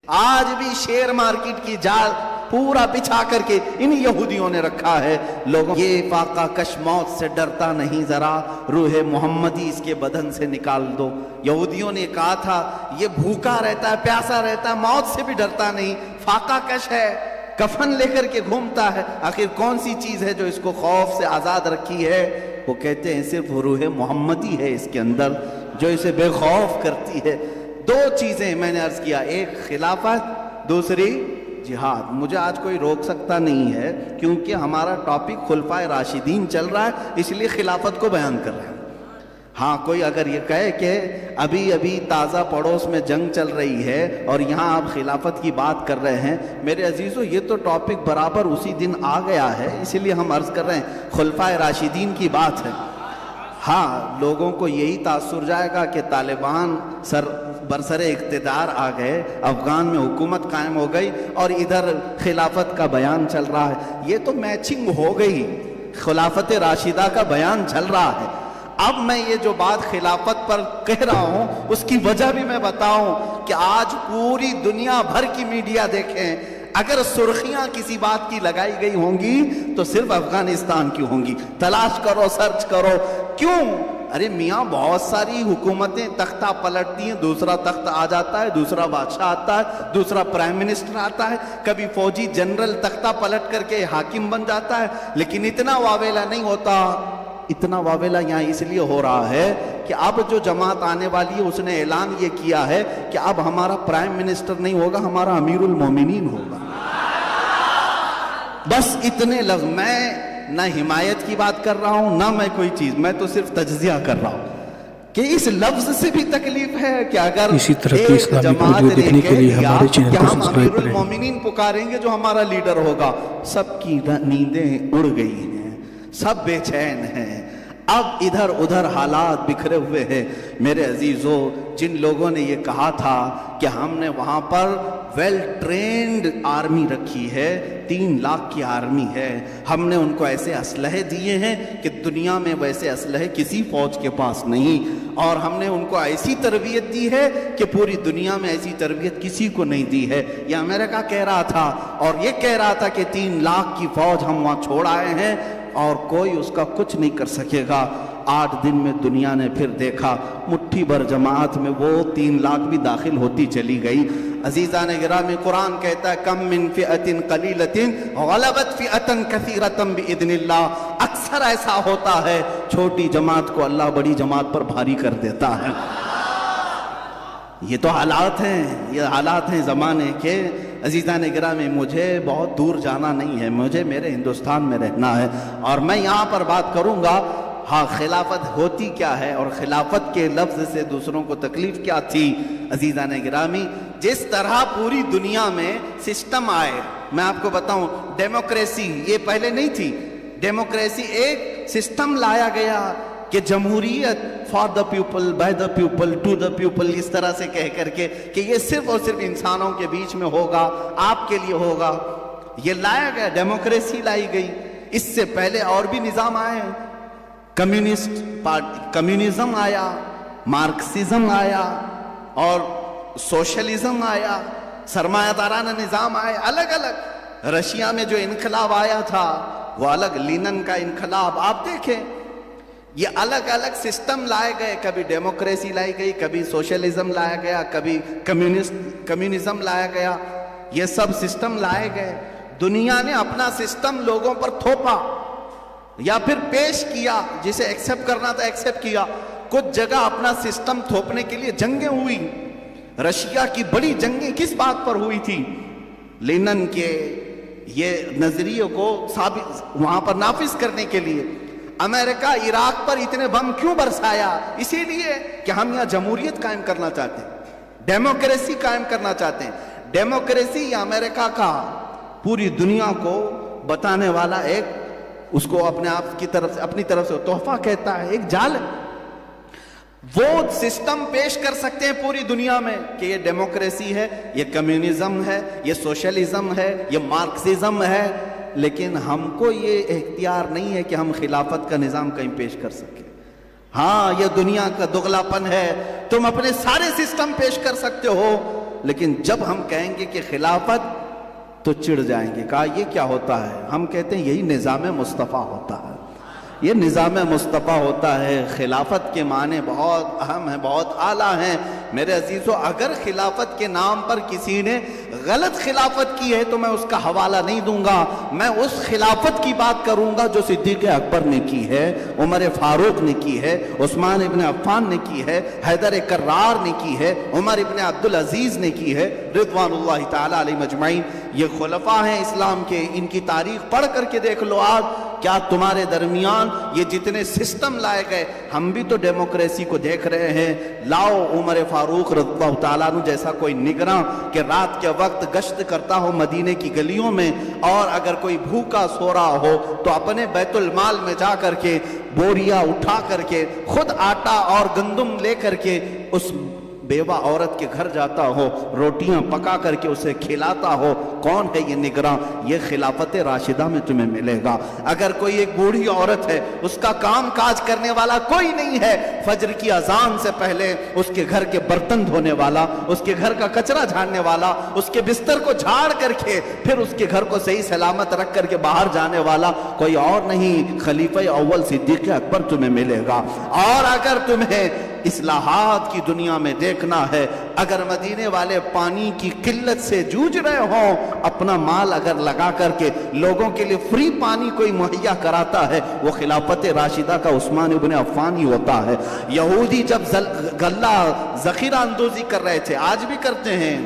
آج بھی share market کی جال پورا بچھا کر کے ان یہودیوں نے رکھا ہے لوگوں. یہ فاقہ کش موت سے ڈرتا نہیں ذرا، روح محمدی اس کے بدن سے نکال دو. یہودیوں نے کہا تھا یہ بھوکا رہتا ہے، پیاسا رہتا ہے، موت سے بھی ڈرتا نہیں، فاقہ کش ہے، کفن لے کر کے گھومتا ہے. آخر کون سی چیز ہے جو اس کو خوف سے آزاد رکھی ہے؟ وہ کہتے ہیں صرف روح محمدی ہے اس کے اندر جو اسے بے خوف کرتی ہے. دو چیزیں میں نے عرض کیا، ایک خلافت، دوسری جہاد. مجھے آج کوئی روک سکتا نہیں ہے کیونکہ ہمارا ٹاپک خلفائے راشدین چل رہا ہے، اس لیے خلافت کو بیان کر رہے ہیں. ہاں کوئی اگر یہ کہے کہ ابھی تازہ پڑوس میں جنگ چل رہی ہے اور یہاں آپ خلافت کی بات کر رہے ہیں، میرے عزیزو یہ تو ٹاپک برابر اسی دن آ گیا ہے، اسی لیے ہم عرض کر رہے ہیں خلفائے راشدین کی بات ہے. ہاں لوگوں کو یہی تاثر جائے گا کہ طالبان برسر اقتدار آ گئے، افغان میں حکومت قائم ہو گئی اور ادھر خلافت کا بیان چل رہا ہے. یہ تو میچنگ ہو گئی، خلافت راشدہ کا بیان چل رہا ہے. اب میں یہ جو بات خلافت پر کہہ رہا ہوں اس کی وجہ بھی میں بتاؤں کہ آج پوری دنیا بھر کی میڈیا دیکھیں، اگر سرخیاں کسی بات کی لگائی گئی ہوں گی تو صرف افغانستان کی ہوں گی. تلاش کرو، سرچ کرو. کیوں؟ ارے میاں بہت ساری حکومتیں تختہ پلٹتی ہیں، دوسرا تخت آ جاتا ہے، دوسرا بادشاہ آتا ہے، دوسرا پرائم منسٹر آتا ہے، کبھی فوجی جنرل تختہ پلٹ کر کے حاکم بن جاتا ہے. لیکن اتنا واویلا نہیں ہوتا. اتنا واویلا یہاں اس لیے ہو رہا ہے کہ اب جو جماعت آنے والی ہے اس نے اعلان یہ کیا ہے کہ اب ہمارا پرائم منسٹر نہیں ہوگا، ہمارا امیر المومنین ہوگا. بس اتنے لفظ. میں نہ حمایت کی بات کر رہا ہوں نہ میں کوئی چیز، میں تو صرف تجزیہ کر رہا ہوں کہ اس لفظ سے بھی تکلیف ہے کہ اگر اسی طرح کی ایک اسلامی جماعت ویڈیو نے دیکھنے کے کہہ لیے دیا ہمارے چینل کہ کو ہم سبسکرائب امیر کریں. المومنین پکاریں گے جو ہمارا لیڈر ہوگا، سب کی نیندیں اڑ گئی ہیں، سب بے چین ہیں. اب ادھر ادھر حالات بکھرے ہوئے ہیں. میرے عزیزو، جن لوگوں نے یہ کہا تھا کہ ہم نے وہاں پر ویل ٹرینڈ آرمی رکھی ہے، 3 لاکھ کی آرمی ہے، ہم نے ان کو ایسے اسلحے دیے ہیں کہ دنیا میں ویسے اسلحے کسی فوج کے پاس نہیں، اور ہم نے ان کو ایسی تربیت دی ہے کہ پوری دنیا میں ایسی تربیت کسی کو نہیں دی ہے. یہ امریکہ کہہ رہا تھا اور یہ کہہ رہا تھا کہ 3 لاکھ کی فوج ہم وہاں چھوڑ آئے ہیں اور کوئی اس کا کچھ نہیں کر سکے گا. 8 دن میں دنیا نے پھر دیکھا مٹھی بھر جماعت میں وہ 3 لاکھ بھی داخل ہوتی چلی گئی. عزیزان گرامی، قرآن کہتا ہے کم من فئۃ قلیلۃ غلبت فئۃ کثیرۃ باذن اللہ. اکثر ایسا ہوتا ہے چھوٹی جماعت کو اللہ بڑی جماعت پر بھاری کر دیتا ہے. یہ تو حالات ہیں، یہ حالات ہیں زمانے کے. عزیزان گرامی، مجھے بہت دور جانا نہیں ہے، مجھے میرے ہندوستان میں رہنا ہے اور میں یہاں پر بات کروں گا. ہاں خلافت ہوتی کیا ہے اور خلافت کے لفظ سے دوسروں کو تکلیف کیا تھی. عزیزان گرامی، جس طرح پوری دنیا میں سسٹم آئے، میں آپ کو بتاؤں ڈیموکریسی یہ پہلے نہیں تھی. ڈیموکریسی ایک سسٹم لایا گیا کہ جمہوریت for the people, by the people, to the people, اس طرح سے کہہ کر کے کہ یہ صرف اور صرف انسانوں کے بیچ میں ہوگا، آپ کے لیے ہوگا. یہ لایا گیا، ڈیموکریسی لائی گئی. اس سے پہلے اور بھی نظام آئے، کمیونسٹ پارٹی، کمیونزم آیا، مارکسزم آیا اور سوشلزم آیا، سرمایہ دارانہ نظام آئے الگ الگ. رشیا میں جو انقلاب آیا تھا وہ الگ، لینن کا انقلاب. آپ دیکھیں یہ الگ الگ سسٹم لائے گئے، کبھی ڈیموکریسی لائی گئی، کبھی سوشلزم لایا گیا، کبھی کمیونزم لایا گیا. یہ سب سسٹم لائے گئے. دنیا نے اپنا سسٹم لوگوں پر تھوپا یا پھر پیش کیا، جسے ایکسیپٹ کرنا تھا ایکسیپٹ کیا. کچھ جگہ اپنا سسٹم تھوپنے کے لیے جنگیں ہوئی. رشیا کی بڑی جنگیں کس بات پر ہوئی تھی؟ لینن کے یہ نظریے کو وہاں پر نافذ کرنے کے لیے. امریکہ عراق پر اتنے بم کیوں برسایا؟ اسی لیے کہ ہم یہاں جمہوریت قائم کرنا چاہتے ہیں، ڈیموکریسی قائم کرنا چاہتے ہیں. ڈیموکریسی یہ امریکہ کا پوری دنیا کو بتانے والا ایک، اس کو اپنے آپ کی طرف سے، اپنی طرف سے تحفہ کہتا ہے، ایک جال ہے. وہ سسٹم پیش کر سکتے ہیں پوری دنیا میں کہ یہ ڈیموکریسی ہے، یہ کمیونزم ہے، یہ سوشلزم ہے، یہ مارکسزم ہے. لیکن ہم کو یہ اختیار نہیں ہے کہ ہم خلافت کا نظام کہیں پیش کر سکیں. ہاں یہ دنیا کا دگلاپن ہے. تم اپنے سارے سسٹم پیش کر سکتے ہو لیکن جب ہم کہیں گے کہ خلافت تو چڑ جائیں گے. کہا یہ کیا ہوتا ہے؟ ہم کہتے ہیں یہی نظام مصطفیٰ ہوتا ہے، یہ نظام مصطفیٰ ہوتا ہے. خلافت کے معنی بہت اہم ہیں، بہت اعلیٰ ہیں میرے عزیزو. اگر خلافت کے نام پر کسی نے غلط خلافت کی ہے تو میں اس کا حوالہ نہیں دوں گا، میں اس خلافت کی بات کروں گا جو صدیق اکبر نے کی ہے، عمر فاروق نے کی ہے، عثمان ابن عفان نے کی ہے، حیدر کرار نے کی ہے، عمر ابن عبدالعزیز نے کی ہے رضوان اللہ تعالی علیہ مجمعین. یہ خلفاء ہیں اسلام کے، ان کی تاریخ پڑھ کر کے دیکھ لو. آج کیا تمہارے درمیان یہ جتنے سسٹم لائے گئے، ہم بھی تو ڈیموکریسی کو دیکھ رہے ہیں. لاؤ عمر فاروق رضی اللہ تعالیٰ عنہ جیسا کوئی نگراں کہ رات کے وقت گشت کرتا ہو مدینے کی گلیوں میں، اور اگر کوئی بھوکا سو رہا ہو تو اپنے بیت المال میں جا کر کے بوریاں اٹھا کر کے خود آٹا اور گندم لے کر کے اس بیوہ عورت کے گھر جاتا ہو، روٹیاں پکا کر کے اسے کھلاتا ہو. کون ہے یہ نگراں؟ یہ خلافت راشدہ میں تمہیں ملے گا. اگر کوئی ایک بوڑھی عورت ہے، اس کا کام کاج کرنے والا کوئی نہیں ہے، فجر کی اذان سے پہلے اس کے گھر کے برتن دھونے والا، اس کے گھر کا کچرا جھاڑنے والا، اس کے بستر کو جھاڑ کر کے پھر اس کے گھر کو صحیح سلامت رکھ کر کے باہر جانے والا کوئی اور نہیں، خلیفہ اول صدیق اکبر تمہیں ملے گا. اور اگر تمہیں اصلاحات کی دنیا میں دیکھنا ہے، اگر مدینے والے پانی کی قلت سے جوجھ رہے ہوں، اپنا مال اگر لگا کر کے لوگوں کے لیے فری پانی کوئی مہیا کراتا ہے، وہ خلافت راشدہ کا عثمان ابن عفان ہی ہوتا ہے. یہودی جب غلہ ذخیرہ اندوزی کر رہے تھے، آج بھی کرتے ہیں،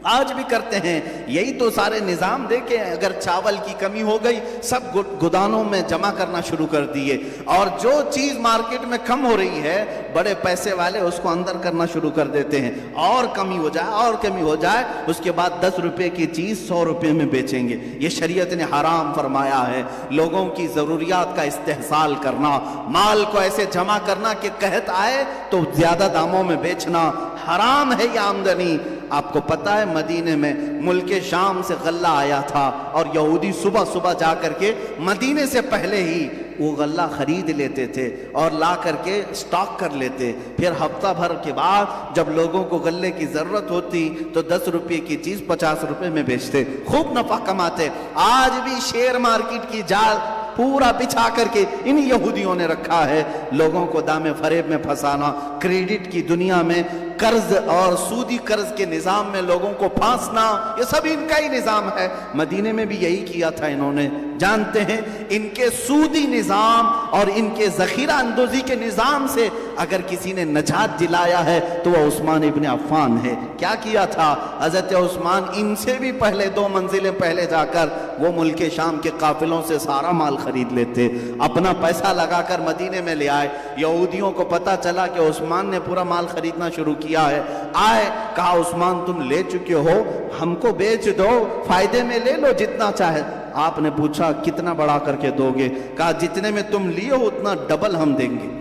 آج بھی کرتے ہیں. یہی تو سارے نظام دیکھیں. اگر چاول کی کمی ہو گئی، سب گودانوں میں جمع کرنا شروع کر دیے، اور جو چیز مارکیٹ میں کم ہو رہی ہے بڑے پیسے والے اس کو اندر کرنا شروع کر دیتے ہیں، اور کمی ہو جائے اور کمی ہو جائے، اس کے بعد 10 روپے کی چیز 100 روپے میں بیچیں گے. یہ شریعت نے حرام فرمایا ہے. لوگوں کی ضروریات کا استحصال کرنا، مال کو ایسے جمع کرنا کہ قحط آئے تو زیادہ داموں میں بیچنا، حرام ہے یہ آمدنی. آپ کو پتہ ہے مدینے میں ملک شام سے غلہ آیا تھا، اور یہودی صبح صبح جا کر کے مدینے سے پہلے ہی وہ غلہ خرید لیتے تھے اور لا کر کے سٹاک کر لیتے. پھر ہفتہ بھر کے بعد جب لوگوں کو غلے کی ضرورت ہوتی تو 10 روپے کی چیز 50 روپے میں بیچتے، خوب نفع کماتے. آج بھی شیئر مارکیٹ کی جال پورا بچھا کر کے ان یہودیوں نے رکھا ہے، لوگوں کو دام فریب میں پھنسانا، کریڈٹ کی دنیا میں قرض اور سودی قرض کے نظام میں لوگوں کو پھانسنا، یہ سب ان کا ہی نظام ہے. مدینے میں بھی یہی کیا تھا انہوں نے. جانتے ہیں ان کے سودی نظام اور ان کے ذخیرہ اندوزی کے نظام سے اگر کسی نے نجات دلایا ہے تو وہ عثمان ابن عفان ہے. کیا کیا تھا حضرت عثمان؟ ان سے بھی پہلے 2 منزلیں پہلے جا کر وہ ملک شام کے قافلوں سے سارا مال خرید لیتے، اپنا پیسہ لگا کر مدینے میں لے آئے. یہودیوں کو پتا چلا کہ عثمان نے پورا مال خریدنا شروع کیا ہے. آئے، کہا عثمان تم لے چکے ہو، ہم کو بیچ دو، فائدے میں لے لو جتنا چاہے. آپ نے پوچھا کتنا بڑھا کر کے دو گے؟ کہا جتنے میں تم لیے ہو اتنا ڈبل ہم دیں گے،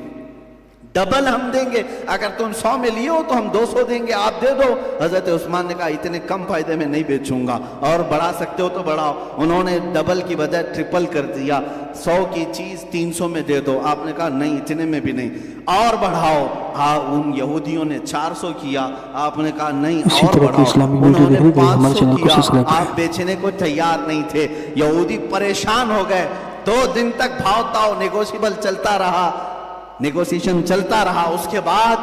ڈبل ہم دیں گے. اگر تم 100 میں لیے ہو تو ہم 200 دیں گے، آپ دے دو. حضرت عثمان نے کہا اتنے کم فائدے میں نہیں بیچوں گا، اور بڑھا سکتے ہو تو بڑھاؤ. انہوں نے ڈبل کی بجائے ٹرپل کر دیا، 100 کی چیز 300 میں دے دو. آپ نے کہا نہیں اتنے میں بھی نہیں، اور بڑھاؤ. ان یہودیوں نے 400 کیا، آپ نے کہا نہیں اور بڑھاؤ. انہوں نے 500 کیا، آپ بیچنے کو تیار نہیں تھے. یہودی پریشان ہو گئے. 2 دن تک بھاؤ تاؤ نیگوشیبل چلتا رہا، نیگوسیشن چلتا رہا. اس کے بعد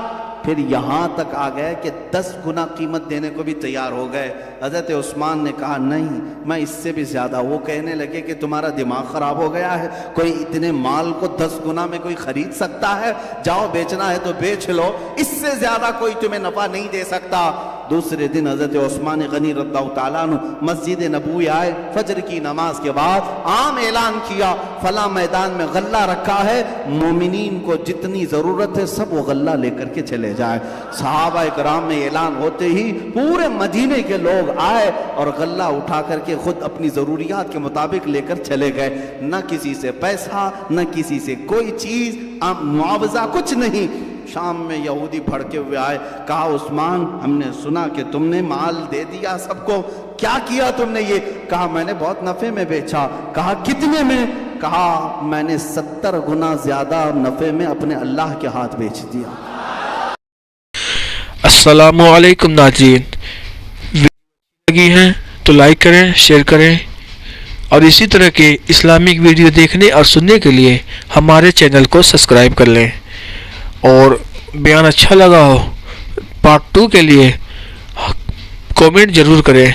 پھر یہاں تک آ گئے کہ 10 گنا قیمت دینے کو بھی تیار ہو گئے. حضرت عثمان نے کہا نہیں میں اس سے بھی زیادہ. وہ کہنے لگے کہ تمہارا دماغ خراب ہو گیا ہے، کوئی اتنے مال کو 10 گنا میں کوئی خرید سکتا ہے؟ جاؤ بیچنا ہے تو بیچ لو، اس سے زیادہ کوئی تمہیں نفع نہیں دے سکتا. دوسرے دن حضرت عثمان غنی رضی اللہ تعالیٰ عنہ مسجد نبوی آئے، فجر کی نماز کے بعد عام اعلان کیا فلاں میدان میں غلہ رکھا ہے، مومنین کو جتنی ضرورت ہے سب وہ غلہ لے کر کے چلے جائے. صحابہ کرام میں اعلان ہوتے ہی پورے مدینے کے لوگ آئے اور غلہ اٹھا کر کے خود اپنی ضروریات کے مطابق لے کر چلے گئے. نہ کسی سے پیسہ، نہ کسی سے کوئی چیز معاوضہ، کچھ نہیں. شام میں یہودی بھڑکے ہوئے آئے، کہا عثمان ہم نے سنا کہ تم نے مال دے دیا سب کو، کیا کیا تم نے یہ؟ کہا میں نے بہت نفع میں بیچا. کہا کتنے میں؟ کہا میں نے 70 گنا زیادہ نفع میں اپنے اللہ کے ہاتھ بیچ دیا. السلام علیکم ناظرین، لگی ہیں تو لائک کریں، شیئر کریں، اور اسی طرح کے اسلامک ویڈیو دیکھنے اور سننے کے لیے ہمارے چینل کو سبسکرائب کر لیں، اور بیان اچھا لگا ہو پارٹ 2 کے لیے کومنٹ ضرور کریں۔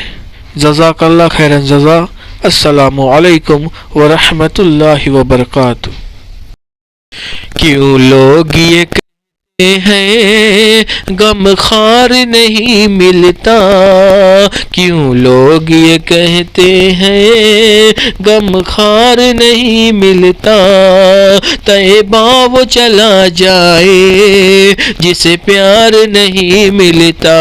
جزاک اللہ خیرن جزا۔ السلام علیکم ورحمۃ اللہ وبرکاتہ۔ کیوں لوگ یہ کہتے ہیں غم خار نہیں ملتا، کیوں لوگ یہ کہتے ہیں غم خار نہیں ملتا، طیبہ وہ چلا جائے جسے پیار نہیں ملتا۔